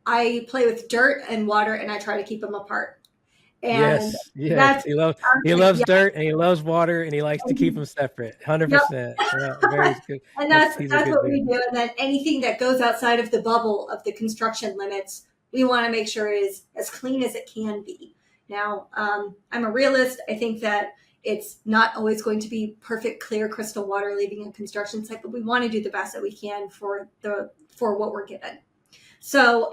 I play with dirt and water and I try to keep them apart. And Yes, yes. that's He actually, loves yeah. dirt and he loves water and he likes to keep them separate. Yep. 100%. Yeah, very good. And He's a that's good what we dude. do. And then anything that goes outside of the bubble of the construction limits, we want to make sure is as clean as it can be. Now, I'm a realist. I think that it's not always going to be perfect, clear, crystal water leaving a construction site, but we want to do the best that we can for what we're given. So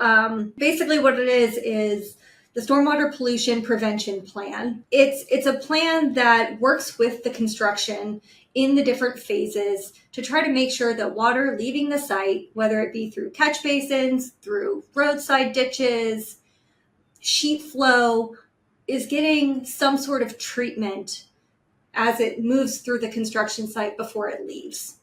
basically, what it is the stormwater pollution prevention plan. It's a plan that works with the construction in the different phases to try to make sure that water leaving the site, whether it be through catch basins, through roadside ditches, sheet flow, is getting some sort of treatment as it moves through the construction site before it leaves.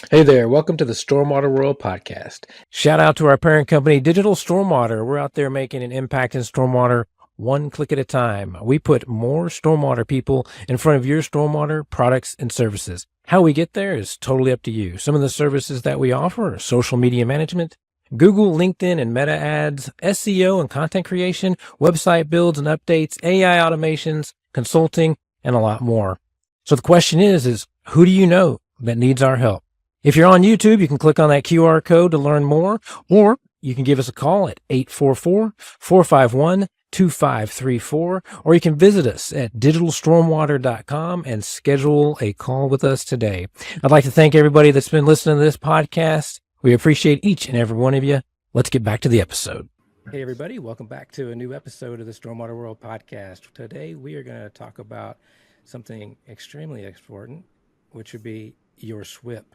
Hey there, welcome to the Stormwater World podcast. Shout out to our parent company, Digital Stormwater. We're out there making an impact in stormwater one click at a time. We put more stormwater people in front of your stormwater products and services. How we get there is totally up to you. Some of the services that we offer are social media management, Google, LinkedIn, and Meta ads, SEO and content creation, website builds and updates, AI automations, consulting, and a lot more. So the question is who do you know that needs our help? If you're on YouTube, you can click on that QR code to learn more, or you can give us a call at 844-451-2534, or you can visit us at digitalstormwater.com and schedule a call with us today. I'd like to thank everybody that's been listening to this podcast. We appreciate each and every one of you. Let's get back to the episode. Hey, everybody. Welcome back to a new episode of the Stormwater World podcast. Today, we are going to talk about something extremely important, which would be your SWPPP.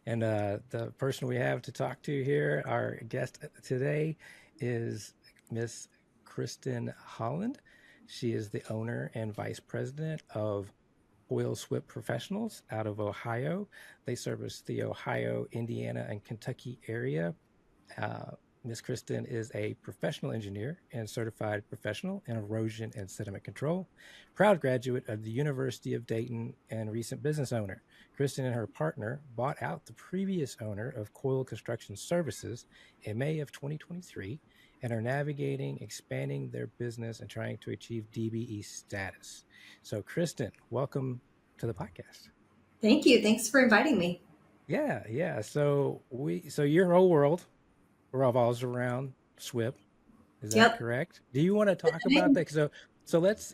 And the person we have to talk to here, our guest today, is Miss Kristin Holland. She is the owner and vice president of CoyleSWPPP Professionals out of Ohio. They service the Ohio, Indiana, and Kentucky area. Ms. Kristin is a professional engineer and certified professional in erosion and sediment control, proud graduate of the University of Dayton and recent business owner. Kristin and her partner bought out the previous owner of Coyle Construction Services in May of 2023 and are navigating, expanding their business and trying to achieve DBE status. So Kristin, welcome to the podcast. Thank you. Thanks for inviting me. Yeah. So your whole world revolves around SWPPP. Is that correct? Do you want to talk about that? So let's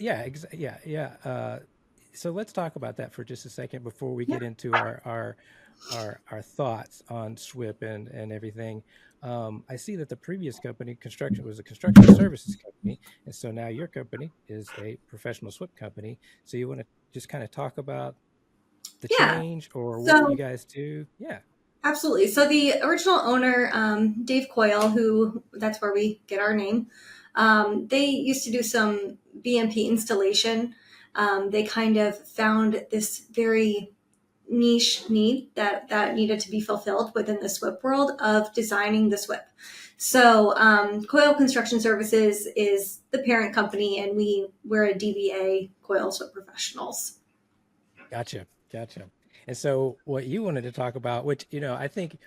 so let's talk about that for just a second before we get into our thoughts on SWPPP and everything. I see that the previous company was a construction services company, and so now your company is a professional SWPPP company. So you want to just kind of talk about the change or what you guys do? Yeah. Absolutely. So the original owner, Dave Coyle, that's where we get our name, they used to do some BMP installation. They kind of found this very niche need that needed to be fulfilled within the SWPPP world of designing the SWPPP. So Coyle Construction Services is the parent company, and we're a DBA, CoyleSWPPP Professionals. Gotcha. And so what you wanted to talk about, which, I think,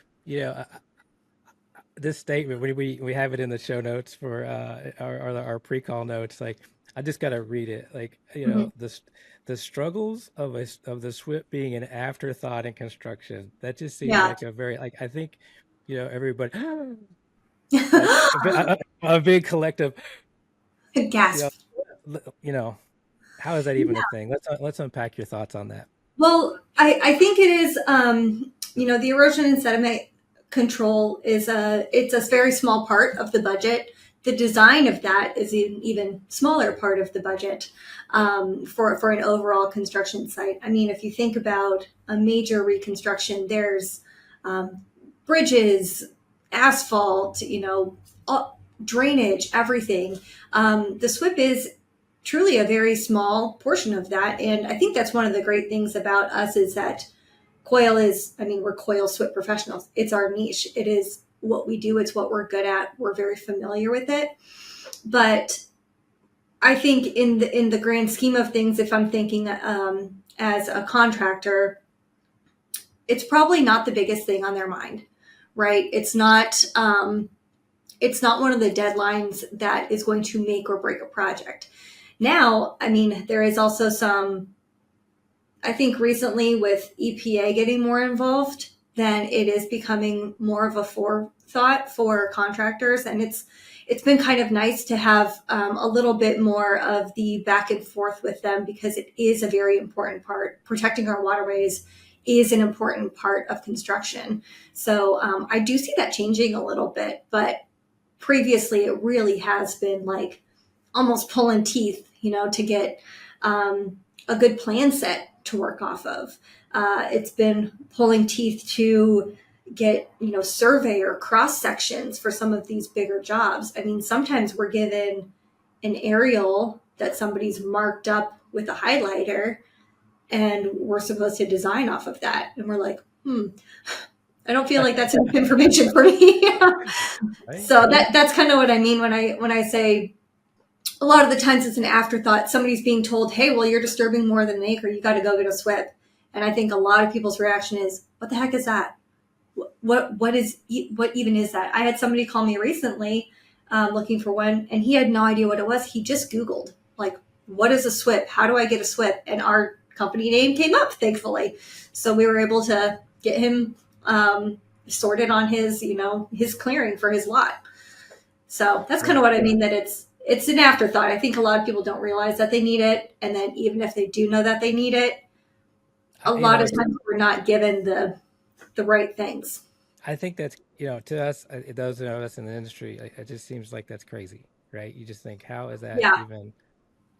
this statement, we have it in the show notes for our pre-call notes. Like, I just got to read it. Like, the struggles of the SWPPP being an afterthought in construction. That just seems like a very, like, I think, everybody, like, a big collective gasp. How is that even a thing? Let's unpack your thoughts on that. Well, I think it is, the erosion and sediment control it's a very small part of the budget. The design of that is an even smaller part of the budget for an overall construction site. I mean, if you think about a major reconstruction, there's bridges, asphalt, drainage, everything. The SWPPP is truly a very small portion of that. And I think that's one of the great things about us is that we're CoyleSWPPP professionals. It's our niche. It is what we do. It's what we're good at. We're very familiar with it. But I think in the grand scheme of things, if I'm thinking as a contractor, it's probably not the biggest thing on their mind, right? It's not one of the deadlines that is going to make or break a project. Now, I mean, there is also some, I think recently with EPA getting more involved, then it is becoming more of a forethought for contractors. And it's been kind of nice to have a little bit more of the back and forth with them, because it is a very important part. Protecting our waterways is an important part of construction. So I do see that changing a little bit, but previously it really has been like almost pulling teeth, to get a good plan set to work off of. It's been pulling teeth to get, survey or cross sections for some of these bigger jobs. I mean, sometimes we're given an aerial that somebody's marked up with a highlighter, and we're supposed to design off of that. And we're like, I don't feel like that's enough information for me. Right. So that's kind of what I mean when I say a lot of the times it's an afterthought. Somebody's being told, hey, well, you're disturbing more than an acre. You got to go get a SWPPP. And I think a lot of people's reaction is, what the heck is that? What even is that? I had somebody call me recently looking for one, and he had no idea what it was. He just Googled, like, what is a SWPPP? How do I get a SWPPP? And our company name came up, thankfully. So we were able to get him sorted on his, his clearing for his lot. So that's kind of what I mean, that it's an afterthought. I think a lot of people don't realize that they need it. And then even if they do know that they need it, a lot of times we're not given the right things. I think that's, to us, those of us in the industry, it just seems like that's crazy, right? You just think, how is that even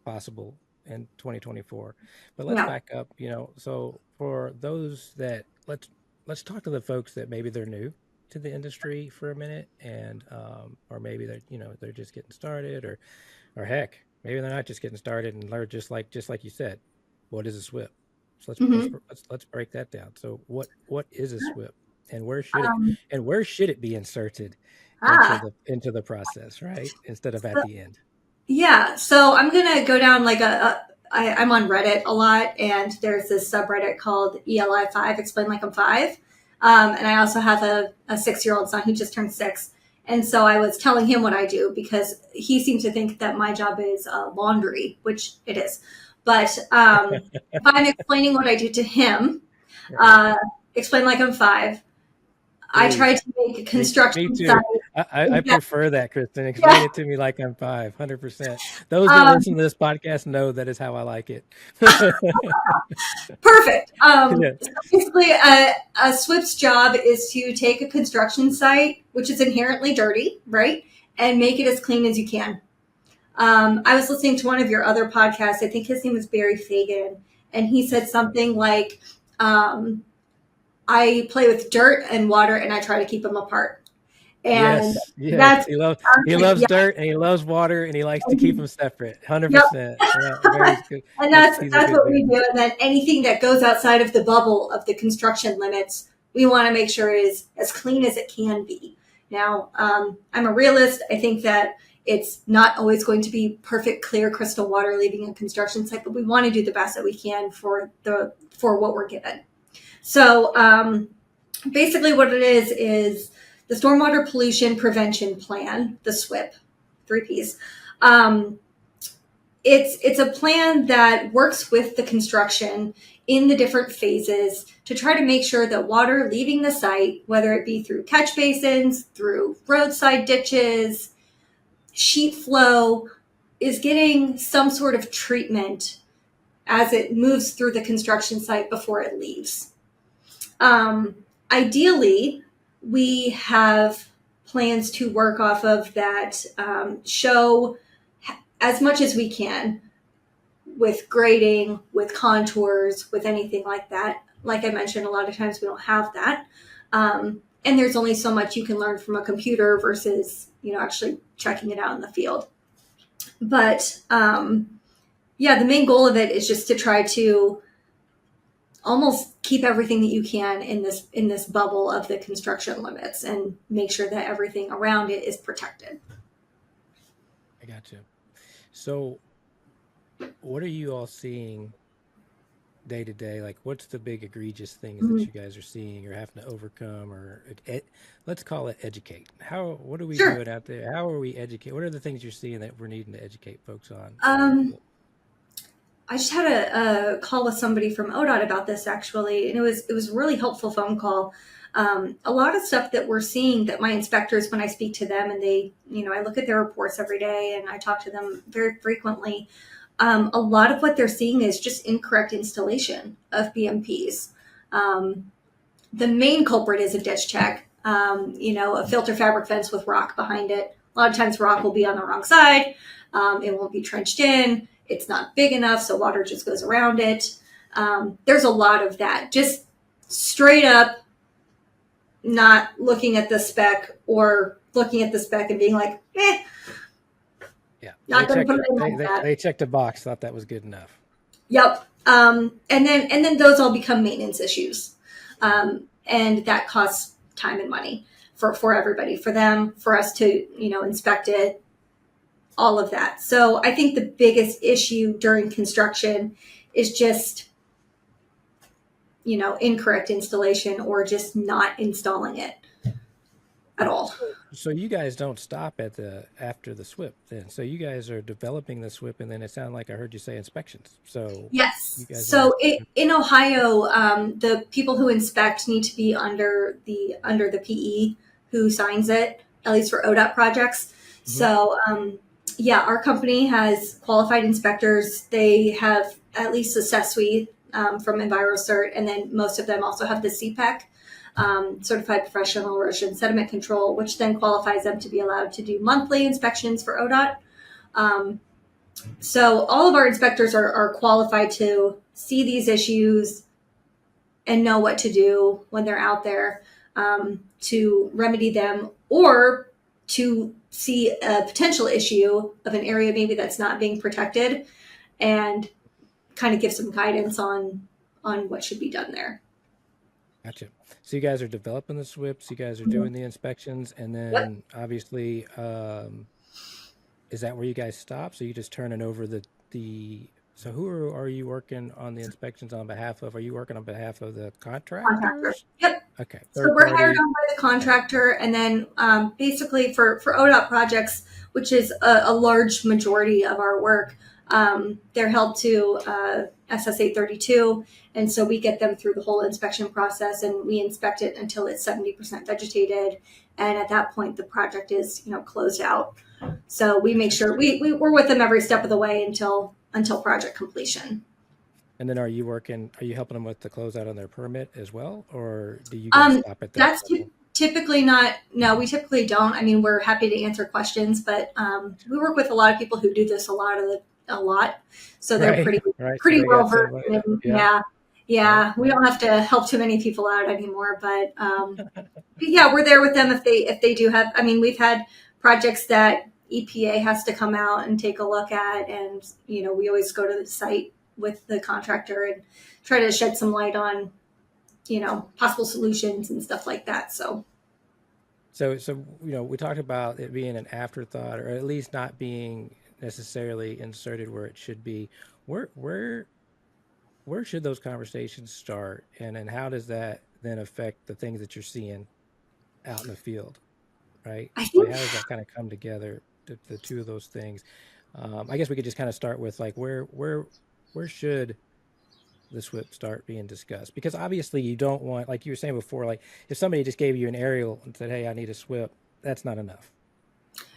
possible in 2024? But let's back up, so for those that, let's talk to the folks that maybe they're new to the industry for a minute, and or maybe they're they're just getting started, or heck, maybe they're not just getting started, and learn just like you said, what is a SWPPP? So let's break that down. So what is a SWPPP, and where should it be inserted into the process, right, instead of at the end? Yeah, so I'm gonna go down like I'm on Reddit a lot, and there's this subreddit called ELI5, Explain Like I'm 5. And I also have a 6-year-old son who just turned 6. And so I was telling him what I do, because he seems to think that my job is laundry, which it is. But if I'm explaining what I do to him, Explain Like I'm 5, I try to make a construction site. I prefer that, Kristin. Explain it to me like I'm 5, 100%. Those that listen to this podcast know that is how I like it. Perfect. So basically, a SWPPP's job is to take a construction site, which is inherently dirty, right, and make it as clean as you can. I was listening to one of your other podcasts. I think his name is Barry Fagan, and he said something like, I play with dirt and water, and I try to keep them apart. And yes. He loves dirt, and he loves water, and he likes to keep them separate. 100%. Yep. Very good. And that's what we do. And then anything that goes outside of the bubble of the construction limits, we want to make sure is as clean as it can be. Now, I'm a realist. I think that it's not always going to be perfect, clear, crystal water leaving a construction site, but we want to do the best that we can for what we're given. So basically what it is the Stormwater Pollution Prevention Plan, the SWPPP, 3 Ps. It's a plan that works with the construction in the different phases to try to make sure that water leaving the site, whether it be through catch basins, through roadside ditches, sheet flow, is getting some sort of treatment as it moves through the construction site before it leaves. Ideally, we have plans to work off of that show as much as we can with grading, with contours, with anything like that. Like I mentioned, a lot of times we don't have that. And there's only so much you can learn from a computer versus, actually checking it out in the field. But the main goal of it is just to try to almost keep everything that you can in this bubble of the construction limits and make sure that everything around it is protected. I got you. So what are you all seeing day to day? Like, what's the big egregious things that Mhm. you guys are seeing or having to overcome, or let's call it educate? What are we Sure. doing out there? How are we educate? What are the things you're seeing that we're needing to educate folks on? Um, I just had a call with somebody from ODOT about this actually, and it was a really helpful phone call. A lot of stuff that we're seeing that my inspectors, when I speak to them, and they, I look at their reports every day, and I talk to them very frequently. A lot of what they're seeing is just incorrect installation of BMPs. The main culprit is a ditch check. A filter fabric fence with rock behind it. A lot of times, rock will be on the wrong side. It won't be trenched in. It's not big enough, so water just goes around it. There's a lot of that. Just straight up not looking at the spec, or looking at the spec and being like, Yeah, not going to put it in like that. they checked a box, thought that was good enough. Yep. And then those all become maintenance issues. And that costs time and money for everybody, for them, for us to, inspect it, all of that. So I think the biggest issue during construction is just, incorrect installation, or just not installing it at all. So you guys don't stop at after the SWIP then. So you guys are developing the SWIP, and then it sounded like I heard you say inspections. So you Yes. guys are So in Ohio, the people who inspect need to be under the PE who signs it, at least for ODOT projects. Mhm. So yeah, our company has qualified inspectors. They have at least a SESWI from EnviroCert, and then most of them also have the CPEC, Certified Professional Erosion Sediment Control, which then qualifies them to be allowed to do monthly inspections for ODOT. So all of our inspectors are qualified to see these issues and know what to do when they're out there, to remedy them, or to see a potential issue of an area maybe that's not being protected, and kind of give some guidance on what should be done there. Gotcha. So you guys are developing the SWIPs, you guys are doing the inspections, and Yep. then obviously, is that where you guys stop? So you just turning over so who are you working on the inspections on behalf of? Are you working on behalf of the Contractor. contractors? Yep. Okay, So third we're hired party. on by the contractor, and then basically for ODOT projects, which is a large majority of our work, they're held to SSA 32, and so we get them through the whole inspection process, and we inspect it until it's 70% vegetated, and at that point the project is closed out. So we make sure we're with them every step of the way until project completion. And then are you helping them with the closeout on their permit as well? Or do you guys stop at that That's level? typically not. No, we typically don't. I mean, we're happy to answer questions, but we work with a lot of people who do this a lot. So they're Right, right. So pretty they well got versed. somebody. In, Yeah, yeah, yeah, yeah. We yeah. don't have to help too many people out anymore, but yeah, we're there with them if they do have. I mean, we've had projects that EPA has to come out and take a look at, and we always go to the site with the contractor and try to shed some light on possible solutions and stuff like that. So We talked about it being an afterthought, or at least not being necessarily inserted where it should be. Where where where should those conversations start, and then how does that then affect the things that you're seeing out in the field, right? I Like, think, how does that kind of come together, the two of those things? I guess we could just kind of start with like where should the SWIP start being discussed? Because obviously you don't want, like you were saying before, like if somebody just gave you an aerial and said, "Hey, I need a SWIP," that's not enough,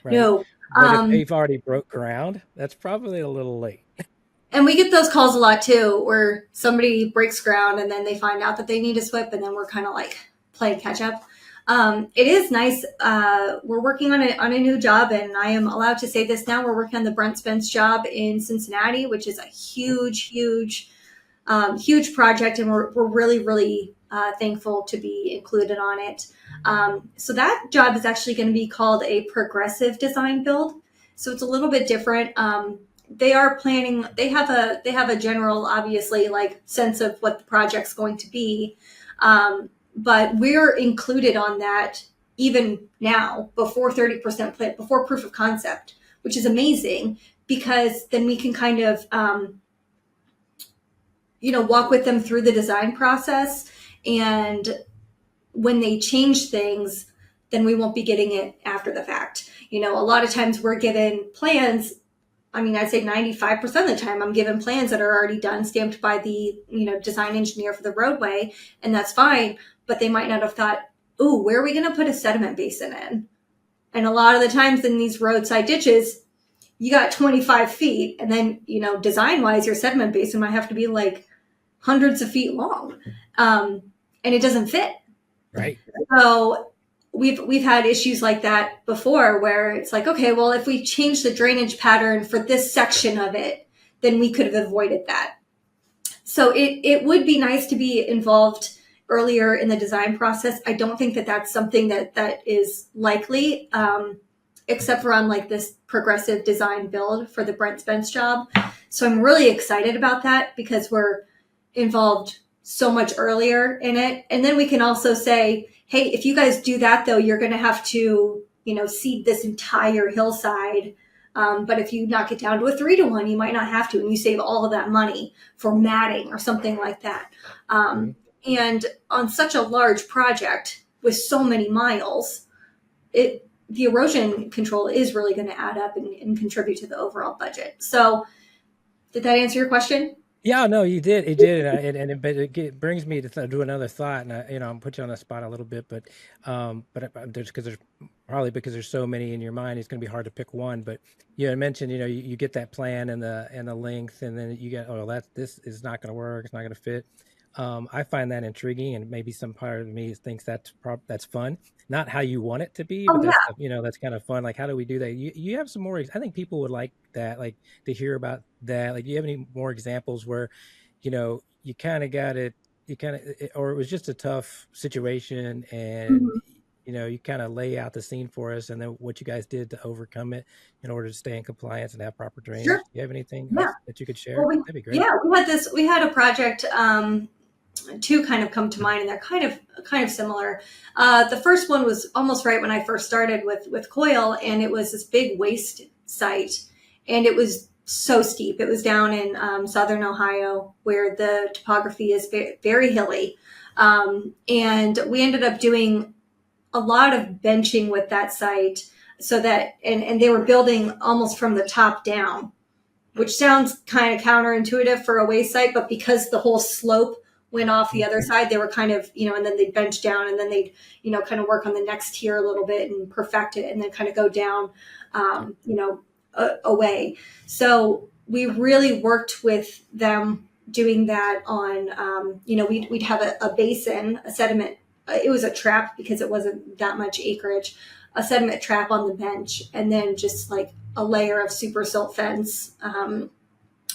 right? no. But if they've already broke ground, that's probably a little late. And we get those calls a lot too, where somebody breaks ground and then they find out that they need a SWIP, and then we're kind of like playing catch up. It is nice. We're working on a new job, and I am allowed to say this now. We're working on the Brent Spence job in Cincinnati, which is a huge project, and we're really, really thankful to be included on it. So that job is actually going to be called a progressive design build. So it's a little bit different. They are planning. They have a general, obviously, like sense of what the project's going to be, but we're included on that even now, before 30% plant, before proof of concept, which is amazing, because then we can kind of walk with them through the design process. And when they change things, then we won't be getting it after the fact. A lot of times we're given plans. I mean, I'd say 95% of the time I'm given plans that are already done, stamped by the, design engineer for the roadway, and that's fine. But they might not have thought, oh, where are we going to put a sediment basin in? And a lot of the times in these roadside ditches, you got 25 feet, and then, design-wise, your sediment basin might have to be like hundreds of feet long, and it doesn't fit. Right. So we've had issues like that before, where it's like, okay, well, if we change the drainage pattern for this section of it, then we could have avoided that. So it would be nice to be involved earlier in the design process. I don't think that that's something that is likely, except for on like this progressive design build for the Brent Spence job. So I'm really excited about that, because we're involved so much earlier in it. And then we can also say, hey, if you guys do that, though, you're going to have to, seed this entire hillside. But if you knock it down to a 3-to-1, you might not have to, and you save all of that money for matting or something like that. And on such a large project with so many miles, the erosion control is really going to add up and contribute to the overall budget. So did that answer your question? Yeah, no, you did. It did, but it brings me to do another thought, and I'm put you on the spot a little bit, but there's because there's so many in your mind, it's going to be hard to pick one. But you had mentioned, you get that plan and the length, and then you get, this is not going to work, it's not going to fit. I find that intriguing, and maybe some part of me thinks that's fun. Not how you want it to be, but that's kind of fun. Like, how do we do that? You have some more. I think people would like that, like to hear about that. Like, do you have any more examples where, you kind of got it, or it was just a tough situation, and you kind of lay out the scene for us, and then what you guys did to overcome it in order to stay in compliance and have proper drainage. Sure. Do you have anything else that you could share? Well, That'd be great. Yeah, we had a project. Two kind of come to mind, and they're kind of similar. The first one was almost right when I first started with Coyle, and it was this big waste site, and it was so steep. It was down in southern Ohio, where the topography is very, very hilly, and we ended up doing a lot of benching with that site, so that and they were building almost from the top down, which sounds kind of counterintuitive for a waste site, but because the whole slope went off the other side, they were kind of, and then they'd bench down, and then they'd, kind of work on the next tier a little bit and perfect it, and then kind of go down, away. So we really worked with them doing that on, we'd have a basin, a sediment. It was a trap because it wasn't that much acreage, a sediment trap on the bench, and then just like a layer of super silt fence,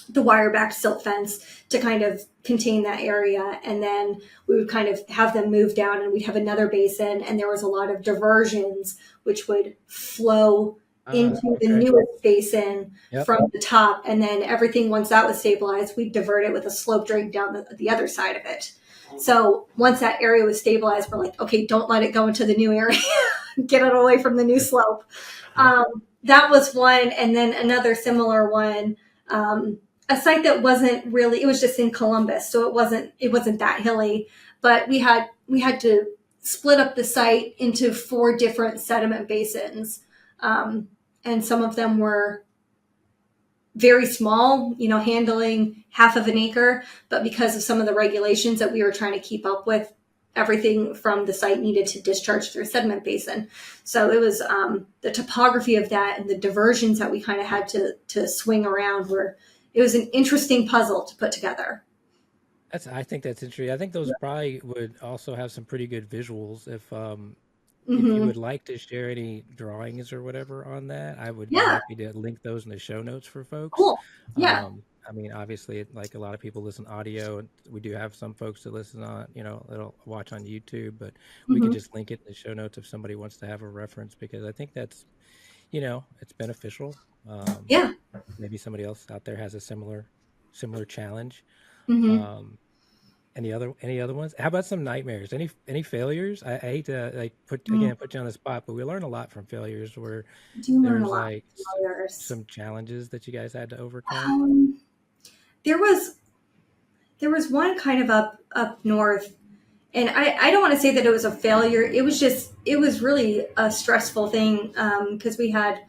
the wire-backed silt fence to kind of contain that area. And then we would kind of have them move down, and we'd have another basin, and there was a lot of diversions which would flow into the newest basin from the top. And then everything, once that was stabilized, we'd divert it with a slope drain down the other side of it. So once that area was stabilized, we're like, okay, don't let it go into the new area. Get it away from the new slope. That was one. And then another similar one, a site that wasn't really, it was just in Columbus. So it wasn't that hilly, but we had to split up the site into 4 different sediment basins. And some of them were very small, handling half of an acre, but because of some of the regulations that we were trying to keep up with, everything from the site needed to discharge through a sediment basin. So it was the topography of that and the diversions that we kind of had to swing around, where it was an interesting puzzle to put together. I think that's interesting. I think those probably would also have some pretty good visuals. If you would like to share any drawings or whatever on that, I would be happy to link those in the show notes for folks. Cool. Yeah. I mean, obviously, like a lot of people listen audio, and we do have some folks that listen on, that'll watch on YouTube, but we can just link it in the show notes if somebody wants to have a reference, because I think that's, it's beneficial. Maybe somebody else out there has a similar challenge. Any other ones? How about some nightmares? Any failures? I hate to put you on the spot, but we learn a lot from failures, where there's like some challenges that you guys had to overcome. There was there was one kind of up north, and I don't want to say that it was a failure. It was really a stressful thing because we had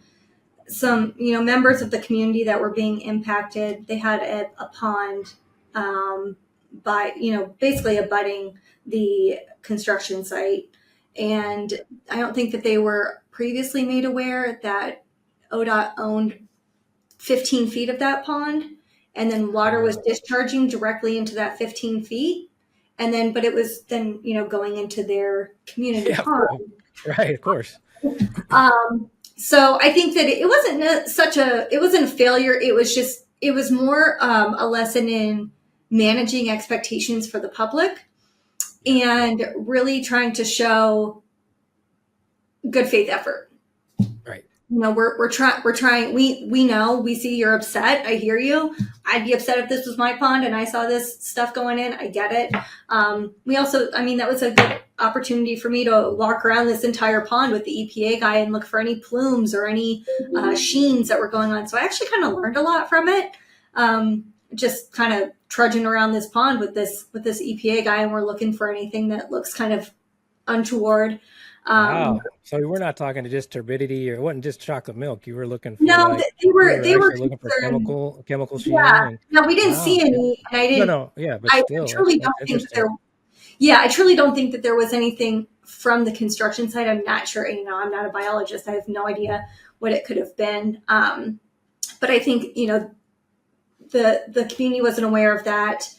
some members of the community that were being impacted. They had a pond by basically abutting the construction site, and I don't think that they were previously made aware that ODOT owned 15 feet of that pond, and then water was discharging directly into that 15 feet, and then but it was then going into their community pond. Right, of course. So I think that it wasn't it wasn't a failure. It was more a lesson in managing expectations for the public and really trying to show good faith effort. Right. We're trying. We know, we see you're upset. I hear you. I'd be upset if this was my pond and I saw this stuff going in. I get it. We also, that was a good opportunity for me to walk around this entire pond with the EPA guy and look for any plumes or any sheens that were going on. So I actually kind of learned a lot from it. Just kind of trudging around this pond with this EPA guy, and we're looking for anything that looks kind of untoward. Wow. So we're not talking to just turbidity, or it wasn't just chocolate milk. You were looking for they were looking for chemical sheen. Yeah. No, we didn't see any. And I didn't. No. Yeah, but still, I truly don't think I truly don't think that there was anything from the construction site. I'm not sure. I'm not a biologist. I have no idea what it could have been. But I think the community wasn't aware of that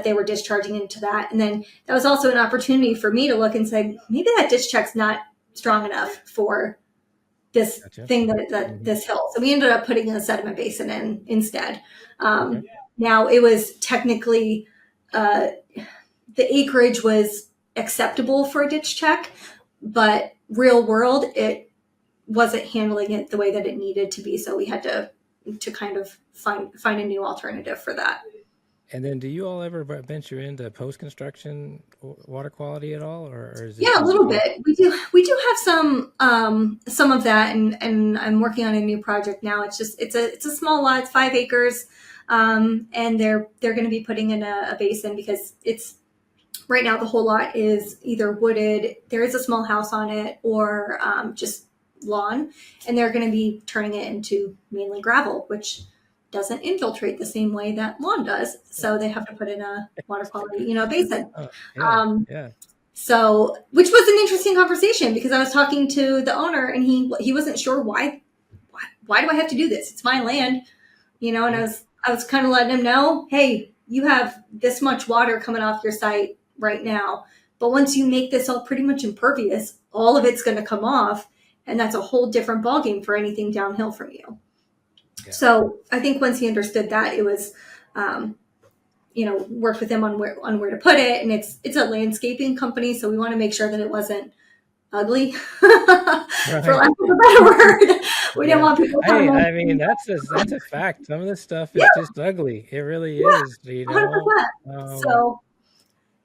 they were discharging into that. And then that was also an opportunity for me to look and say, maybe that ditch check's not strong enough for this thing this hill. So we ended up putting a sediment basin in instead. Now it was technically, the acreage was acceptable for a ditch check, but real world, it wasn't handling it the way that it needed to be. So we had to kind of find a new alternative for that. And then, do you all ever venture into post-construction water quality at all, or is it a little bit? We do have some of that, and I'm working on a new project now. It's a small lot, it's 5 acres, and they're going to be putting in a basin because it's right now the whole lot is either wooded. There is a small house on it, or just lawn, and they're going to be turning it into mainly gravel, which doesn't infiltrate the same way that lawn does. So they have to put in a water quality, basin. So, which was an interesting conversation because I was talking to the owner and he wasn't sure why do I have to do this? It's my land, and I was kind of letting him know, hey, you have this much water coming off your site right now. But once you make this all pretty much impervious, all of it's going to come off. And that's a whole different ballgame for anything downhill from you. Yeah. So I think once he understood that, it was, worked with him on where to put it. And it's a landscaping company. So we want to make sure that it wasn't ugly, for lack of a better word. We didn't want people to that's a fact. Some of this stuff is just ugly. It really is, 100%.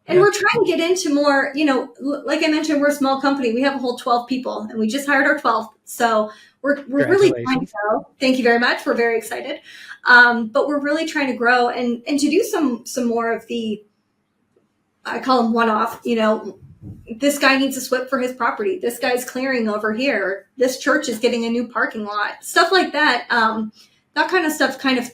And we're trying to get into more, like I mentioned, we're a small company. We have a whole 12 people and we just hired our 12th. So we're really trying to grow. Thank you very much. We're very excited. But we're really trying to grow and to do some more of the, I call them one-off, this guy needs a SWPPP for his property. This guy's clearing over here. This church is getting a new parking lot. Stuff like that. That kind of stuff kind of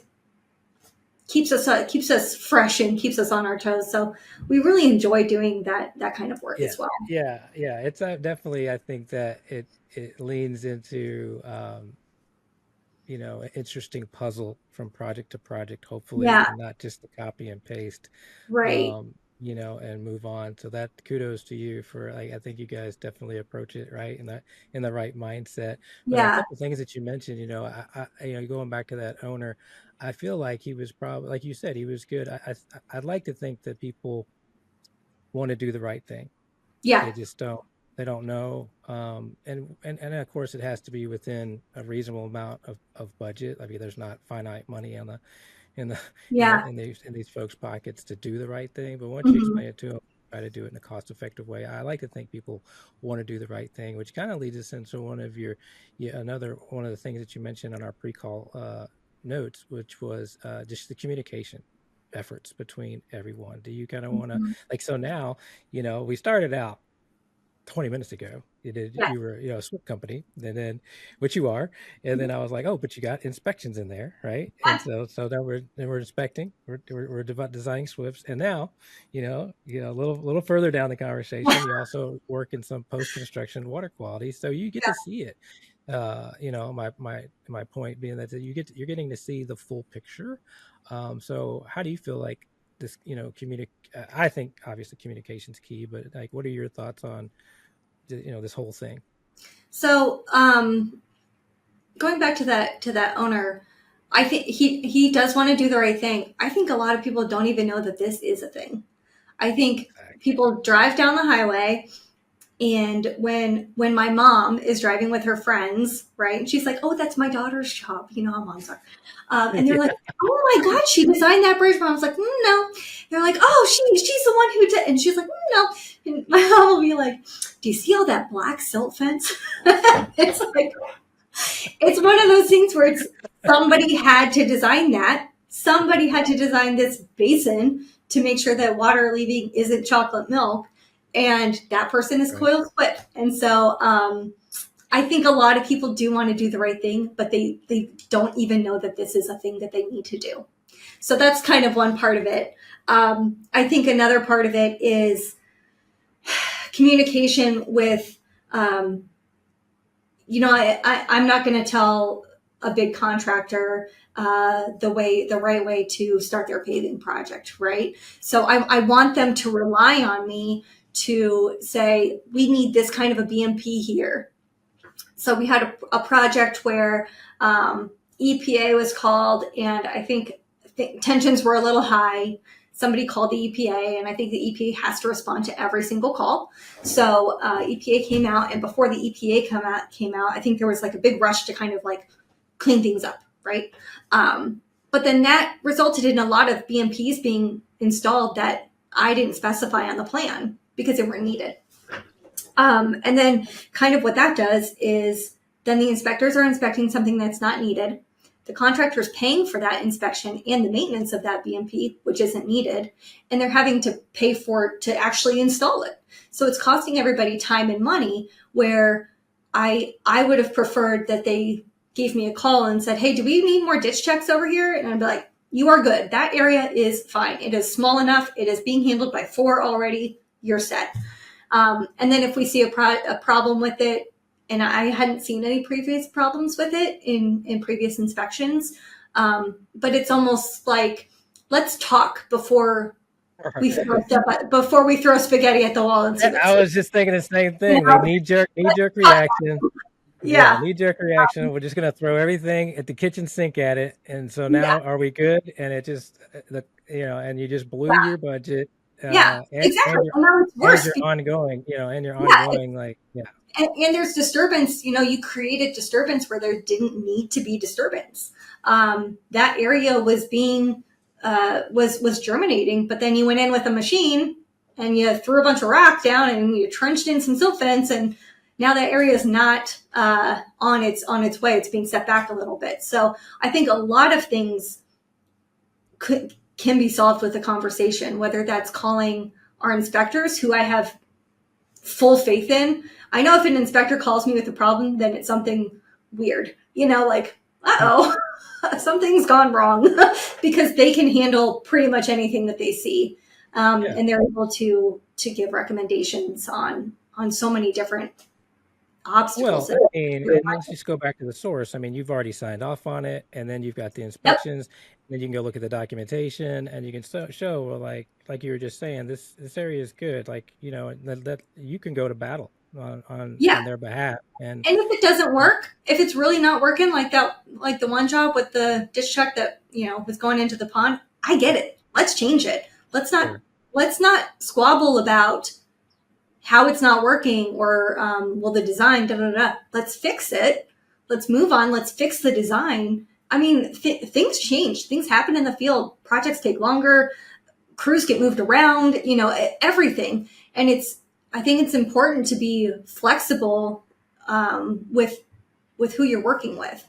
keeps us fresh and keeps us on our toes. So we really enjoy doing that kind of work as well. Yeah. It's definitely, I think that it leans into, an interesting puzzle from project to project, hopefully, and not just the copy and paste, right. And move on. So that kudos to you for, I think you guys definitely approach it right in the right mindset. But a couple things that you mentioned, I going back to that owner, I feel like he was probably, like you said, he was good. I'd like to think that people want to do the right thing. Yeah. They just don't. They don't know. And of course it has to be within a reasonable amount of budget. I mean, there's not finite money in these folks' pockets to do the right thing. But once you explain it to them, try to do it in a cost-effective way. I like to think people want to do the right thing, which kind of leads us into one of the things that you mentioned on our pre-call notes, which was just the communication. efforts between everyone? Do you kind of want to, like, so now, we started out 20 minutes ago. Yeah. You were, a SWIP company, and then, which you are, and then I was like, oh, but you got inspections in there, right? And so now we're inspecting, we're designing SWIPs, and now, a little further down the conversation, you also work in some post construction water quality, so you get to see it. My point being that you're getting to see the full picture. So how do you feel like this, I think obviously communication's key, but like, what are your thoughts on, this whole thing? So, going back to that owner, I think he does want to do the right thing. I think a lot of people don't even know that this is a thing. I think people drive down the highway, and when my mom is driving with her friends, right, and she's like, "Oh, that's my daughter's job," how moms are, and they're like, "Oh my God, she designed that bridge." Mom's like, "No." They're like, "Oh, she's the one who did," and she's like, "No." And my mom will be like, "Do you see all that black silt fence?" It's like, it's one of those things where it's somebody had to design that. Somebody had to design this basin to make sure that water leaving isn't chocolate milk. And that person is CoyleSWPPP. And so I think a lot of people do want to do the right thing, but they don't even know that this is a thing that they need to do. So that's kind of one part of it. I think another part of it is communication with, I'm not going to tell a big contractor the right way to start their paving project, right? So I want them to rely on me to say, we need this kind of a BMP here. So we had a project where EPA was called, and I think tensions were a little high. Somebody called the EPA, and I think the EPA has to respond to every single call. So EPA came out, and before the EPA came out, I think there was like a big rush to kind of like clean things up, right? But then that resulted in a lot of BMPs being installed that I didn't specify on the plan because they weren't needed. And then kind of what that does is then the inspectors are inspecting something that's not needed. The contractor's paying for that inspection and the maintenance of that BMP, which isn't needed, and they're having to pay for it to actually install it. So it's costing everybody time and money, where I would have preferred that they gave me a call and said, "Hey, do we need more ditch checks over here?" And I'd be like, "You are good. That area is fine. It is small enough. It is being handled by 4 already. You're set." And then if we see a problem with it, and I hadn't seen any previous problems with it in previous inspections, but it's almost like, let's talk before we throw spaghetti at the wall. And see I was just thinking the same thing. Like knee-jerk reaction. Yeah. Knee-jerk reaction. We're just going to throw everything at the kitchen sink at it. And so now, are we good? And it just, and you just blew your budget. Exactly. And your ongoing, And there's disturbance, you created disturbance where there didn't need to be disturbance. That area was being, was germinating, but then you went in with a machine and you threw a bunch of rock down and you trenched in some silt fence, and now that area is not on its way. It's being set back a little bit. So I think a lot of things can be solved with a conversation, whether that's calling our inspectors, who I have full faith in. I know if an inspector calls me with a problem, then it's something weird, like, uh-oh, something's gone wrong, because they can handle pretty much anything that they see. And they're able to give recommendations on so many different obstacles. Well, and let's just go back to the source. I mean, you've already signed off on it, and then you've got the inspections. Then you can go look at the documentation, and you can show, well, like you were just saying, this area is good. Like, that you can go to battle on their behalf. And if it doesn't work, if it's really not working, like the one job with the ditch check that was going into the pond, I get it. Let's change it. Let's not squabble about how it's not working, or the design. Let's fix it. Let's move on. Let's fix the design. I mean, things change. Things happen in the field. Projects take longer. Crews get moved around. Everything. And I think it's important to be flexible with who you're working with,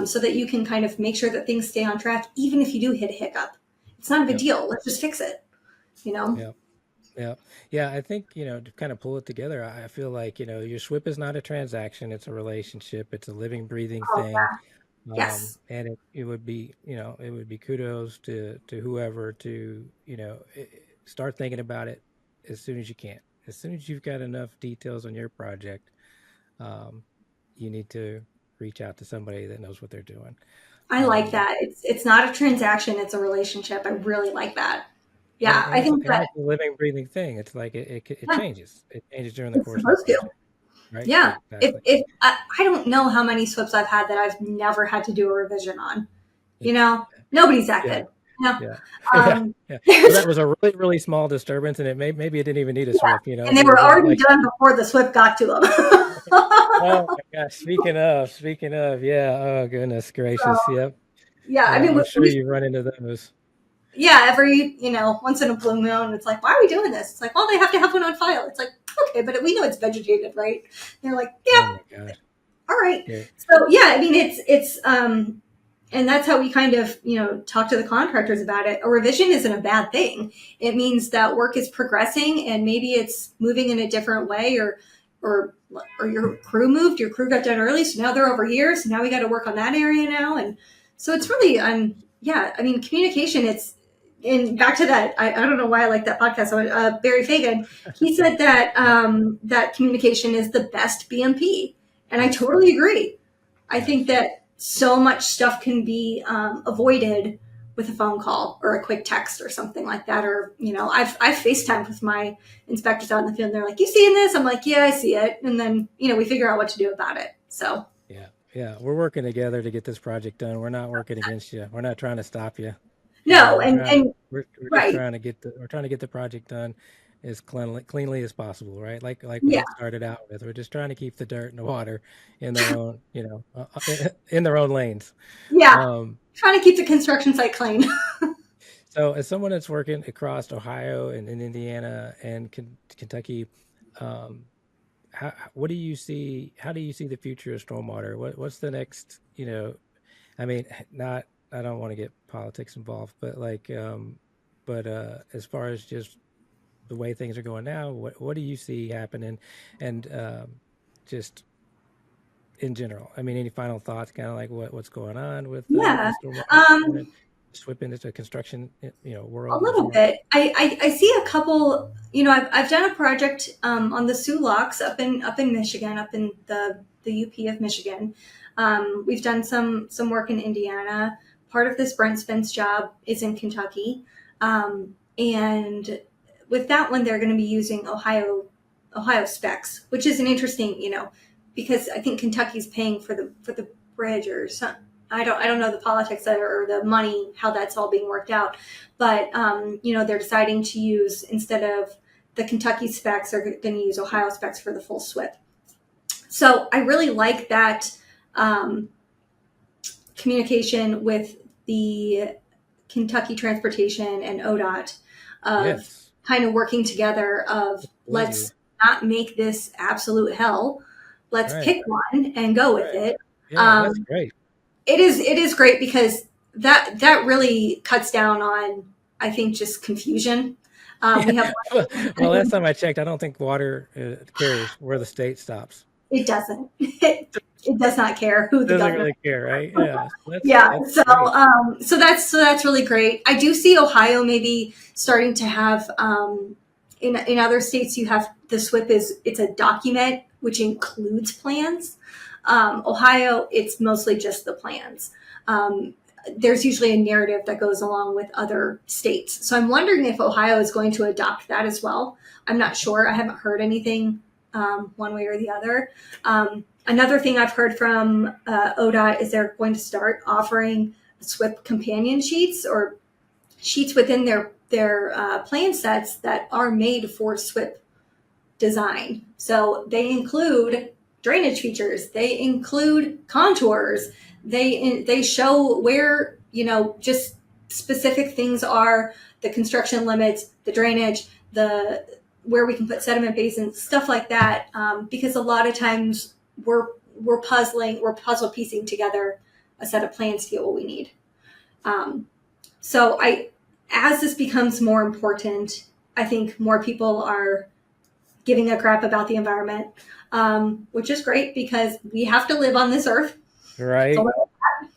so that you can kind of make sure that things stay on track, even if you do hit a hiccup. It's not a big Yep. deal. Let's just fix it, you know? Yep. Yeah. Yeah. I think, to kind of pull it together, I feel like, your SWPPP is not a transaction. It's a relationship. It's a living, breathing Oh, thing. yes. And it would be, it would be kudos to whoever to, start thinking about it as soon as you can. As soon as you've got enough details on your project, um, you need to reach out to somebody that knows what they're doing. I like Um, that. It's not a transaction, it's a relationship. I really like that. and, Yeah, I think and that it's a living, breathing thing. It's like it yeah, changes. It changes during the it's course of the supposed to. project, right? Yeah. Exactly. If I don't know how many SWPs I've had that I've never had to do a revision on. Yeah. Nobody's that Yeah. good. You know, Yeah. Yeah. um, Yeah. Well, there's that was a really, really small disturbance, and maybe it didn't even need a yeah, SWPP. and they It were was already like, done before the SWP got to them. oh my gosh. Speaking of, yeah. Oh goodness So gracious. Yep. yeah, I Yeah. mean, I'm sure you run into those. yeah, every once in a blue moon, it's like, why are we doing this? It's like, well, they have to have one on file. It's like, okay, but we know it's vegetated, right? They're like, yeah, Oh my gosh. all right. Yeah. So yeah, I mean, it's and that's how we kind of talk to the contractors about it. A revision isn't a bad thing. It means that work is progressing and maybe it's moving in a different way, or your crew moved, your crew got done early, so now they're over here, so now we got to work on that area now. And so it's really yeah, I mean, communication, it's and back to that, I don't know why I like that podcast. Barry Fagan, he said that that communication is the best BMP, and I Yes. totally agree. I think Yes. that so much stuff can be avoided with a phone call or a quick text or something like that. Or I've FaceTimed with my inspectors out in the field, and they're like, "You seeing this?" I'm like, "Yeah, I see it," and then we figure out what to do about it. So Yeah. Yeah. We're working together to get this project done. We're not working against you. We're not trying to stop you. no, We're and trying. and We're just right, trying to get the project done as cleanly as possible, right? Like we yeah, had started out with. We're just trying to keep the dirt and the water in their own, in their own lanes. yeah, Um, trying to keep the construction site clean. so as someone that's working across Ohio and in Indiana and Kentucky, um, what do you see? How do you see the future of stormwater? What's the next? I mean, not. I don't want to get politics involved, but as far as just the way things are going now, what do you see happening, and just in general? I mean, any final thoughts? Kind of like what's going on with the Yeah. stormwater Um, and SWPPP into the construction, A world in little general. bit. I see a couple. I've done a project on the Sioux Locks up in Michigan, up in the UP of Michigan. We've done some work in Indiana. Part of this Brent Spence job is in Kentucky, and with that one, they're going to be using Ohio specs, which is an interesting, because I think Kentucky's paying for the bridge or something. I don't know the politics there or the money, how that's all being worked out, but they're deciding to use, instead of the Kentucky specs, they're going to use Ohio specs for the full SWPPP. So I really like that communication with the Kentucky Transportation and ODOT of Yes, kind of working together of, absolutely. let's not make this absolute hell. Let's Right, pick one and go with right. it. Yeah, that's Um, great. it is great because that really cuts down on, I think, just confusion. Yeah. We have Well, last time I checked, I don't think water carries where the state stops. it doesn't it does not care who the Doesn't governor. really care, right? Yeah, Yeah, that's so great. that's really great. I do see Ohio maybe starting to have in other states, you have the SWPPP it's a document which includes plans. Ohio, it's mostly just the plans. Um, there's usually a narrative that goes along with other states. So I'm wondering if Ohio is going to adopt that as well. I'm not sure. I haven't heard anything one way or the other. Another thing I've heard from ODOT is they're going to start offering SWPPP companion sheets or sheets within their plan sets that are made for SWPPP design. So they include drainage features, they include contours, they show where just specific things are, the construction limits, the drainage, the where we can put sediment basins, stuff like that. Because a lot of times we're puzzle piecing together a set of plans to get what we need. So as this becomes more important, I think more people are giving a crap about the environment, which is great because we have to live on this earth. Right.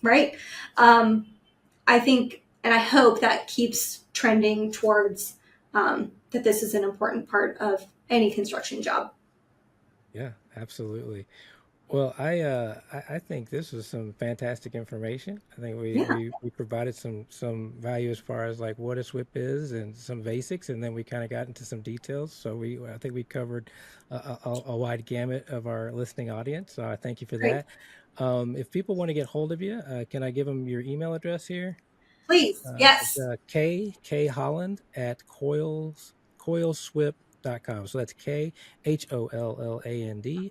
Right. I think, and I hope that keeps trending towards that this is an important part of any construction job. Yeah, absolutely. Well, I think this was some fantastic information. I think Yeah. we provided some value as far as like what a SWIP is and some basics, and then we kind of got into some details. So I think we covered a wide gamut of our listening audience. So I thank you for Great. that. If people want to get hold of you, can I give them your email address here? Please. It's Yes. K Holland at CoyleSWPPP.com. So that's KHOLLAND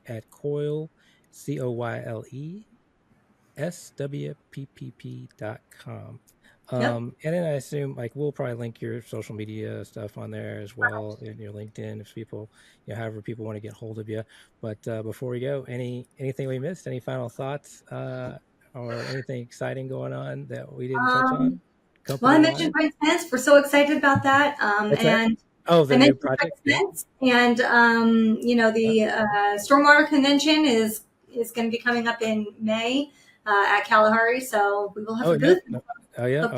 at CoyleSWPPP.com. Yep. And then I assume like we'll probably link your social media stuff on there as well, and your LinkedIn if people, however people want to get hold of you. But before we go, anything we missed? Any final thoughts or anything exciting going on that we didn't touch Um, on well, I company wise? mentioned Pine Fence. We're so excited about that. What's that? And Oh, I the new mentioned project. Pine Yeah. Fence, and Yeah. the Stormwater Convention is going to be coming up in May at Kalahari, so we will have Oh, a yeah. booth. No. Oh, yeah. Hope- The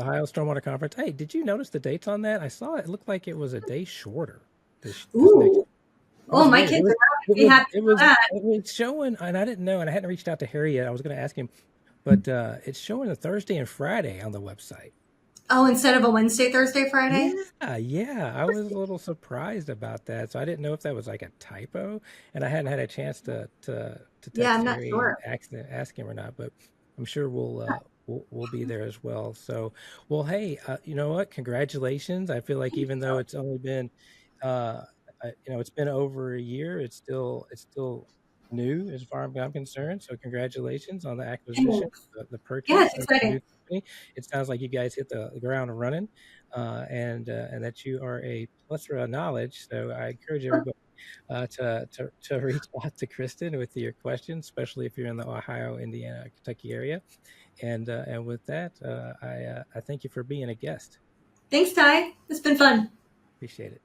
Ohio Stormwater Conference. Hey, did you notice the dates on that? I saw it. It looked like it was a day shorter this next. Ooh, It oh, was my weird. kids are not going to be happy about that. It was showing, and I didn't know, and I hadn't reached out to Harry yet. I was going to ask him, but it's showing a Thursday and Friday on the website. Oh, instead of a Wednesday, Thursday, Friday? Yeah, yeah. I was a little surprised about that. So I didn't know if that was like a typo, and I hadn't had a chance to Yeah, I'm text not Harry and sure. ask him or not, but I'm sure we'll be there as well. So, well, hey, you know what? Congratulations. I feel like even though it's only been uh it's been over a year, it's still new as far as I'm concerned. So congratulations on the acquisition, Thanks. the Yeah, purchase it's of the exciting. new company. It sounds like you guys hit the ground running, and that you are a plethora of knowledge. So I encourage everybody to reach out to Kristen with your questions, especially if you're in the Ohio, Indiana, Kentucky area. And with that, I thank you for being a guest. Thanks, Ty. It's been fun. Appreciate it.